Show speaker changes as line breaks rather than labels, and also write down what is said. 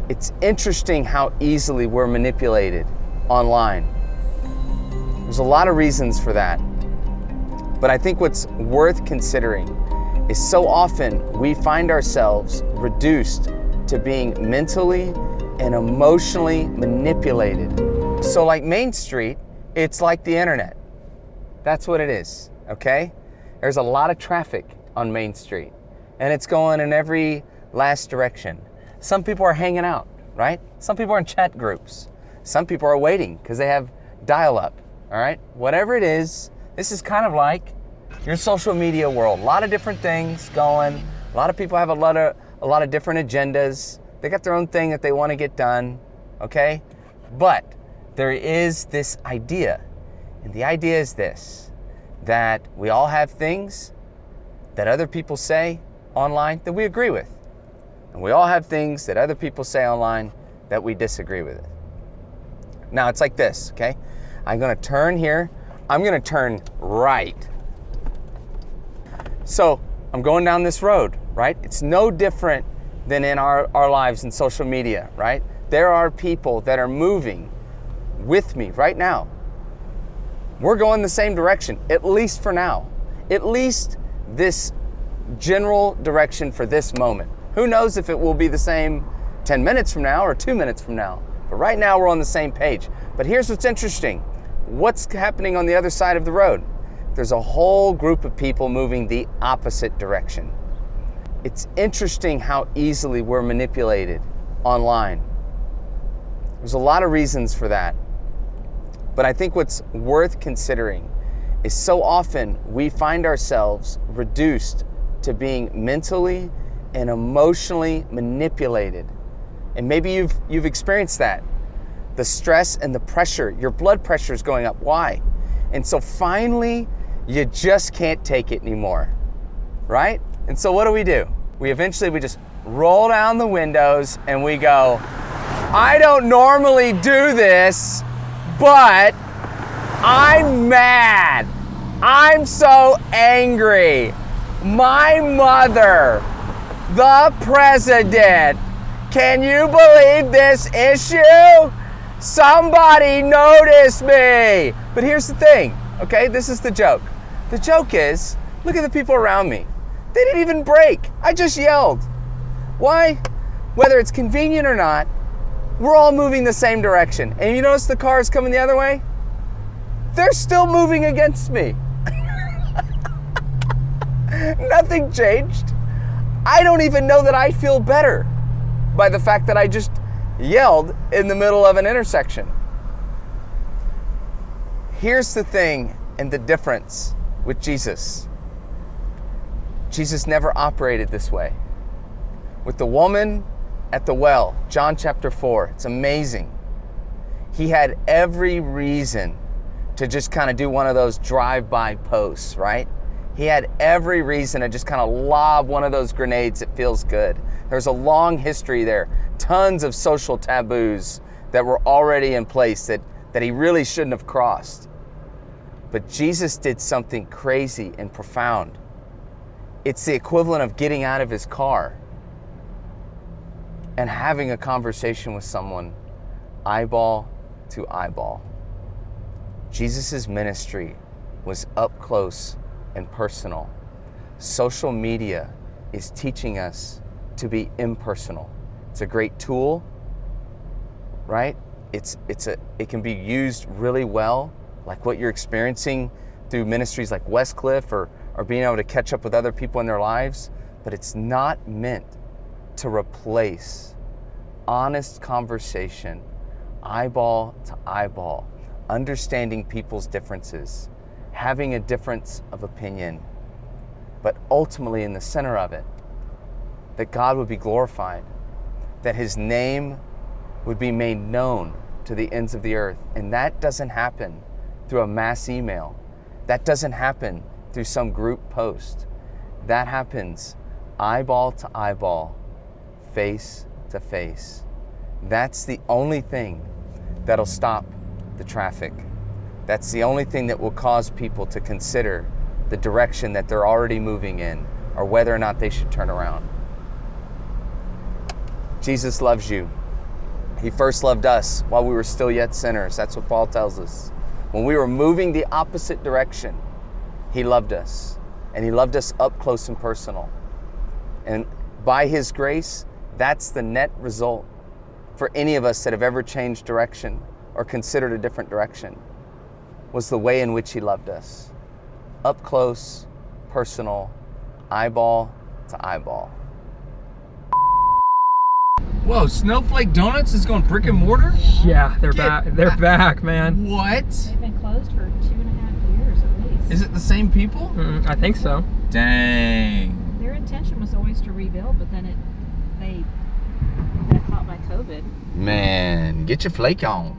It's interesting how easily we're manipulated online. There's a lot of reasons for that. But I think what's worth considering is so often we find ourselves reduced to being mentally and emotionally manipulated. So like Main Street, it's like the internet. That's what it is, okay? There's a lot of traffic on Main Street, and it's going in every last direction. Some people are hanging out, right? Some people are in chat groups. Some people are waiting because they have dial-up, all right? Whatever it is, this is kind of like your social media world. A lot of different things going. A lot of people have a lot of different agendas. They got their own thing that they want to get done, okay? But there is this idea, and the idea is this, that we all have things that other people say online that we agree with. And we all have things that other people say online that we disagree with. Now it's like this, okay? I'm gonna turn here. I'm gonna turn right. So I'm going down this road, right? It's no different than in our lives in social media, right? There are people that are moving with me right now. We're going the same direction, at least for now. At least this general direction for this moment. Who knows if it will be the same 10 minutes from now or 2 minutes from now. But right now we're on the same page. But here's what's interesting. What's happening on the other side of the road? There's a whole group of people moving the opposite direction. It's interesting how easily we're manipulated online. There's a lot of reasons for that. But I think what's worth considering is so often we find ourselves reduced to being mentally and emotionally manipulated. And maybe you've experienced that. The stress and the pressure, your blood pressure is going up. Why? And so finally, you just can't take it anymore, right? And so what do? We just roll down the windows and we go, I don't normally do this, but I'm mad. I'm so angry. My mother, the president, can you believe this issue? Somebody notice me. But here's the thing, okay? This is the joke. The joke is, look at the people around me. They didn't even break. I just yelled. Why? Whether it's convenient or not, we're all moving the same direction. And you notice the cars coming the other way? They're still moving against me. Nothing changed. I don't even know that I feel better by the fact that I just yelled in the middle of an intersection. Here's the thing and the difference with Jesus. Jesus never operated this way. With the woman at the well, John chapter 4, it's amazing. He had every reason to just kind of do one of those drive-by posts, right? He had every reason to just kind of lob one of those grenades that feels good. There's a long history there, tons of social taboos that were already in place that he really shouldn't have crossed. But Jesus did something crazy and profound. It's the equivalent of getting out of his car and having a conversation with someone eyeball to eyeball. Jesus' ministry was up close and personal. Social media is teaching us to be impersonal. It's a great tool, right? It can be used really well, like what you're experiencing through ministries like Westcliffe or being able to catch up with other people in their lives, but it's not meant to replace honest conversation, eyeball to eyeball, understanding people's differences, having a difference of opinion, but ultimately in the center of it, that God would be glorified, that his name would be made known to the ends of the earth. And that doesn't happen through a mass email. That doesn't happen through some group post. That happens eyeball to eyeball, face to face. That's the only thing that'll stop the traffic. That's the only thing that will cause people to consider the direction that they're already moving in or whether or not they should turn around. Jesus loves you. He first loved us while we were still yet sinners. That's what Paul tells us. When we were moving the opposite direction, he loved us. And he loved us up close and personal. And by his grace, that's the net result for any of us that have ever changed direction or considered a different direction, was the way in which he loved us. Up close, personal, eyeball to eyeball. Whoa, Snowflake Donuts is going brick and mortar?
Yeah, they're back. They're back, man.
What?
They've been closed for 2.5 years at least.
Is it the same people?
I think so.
Dang.
Their intention was always to rebuild, but then they got caught by COVID.
Man, get your flake on.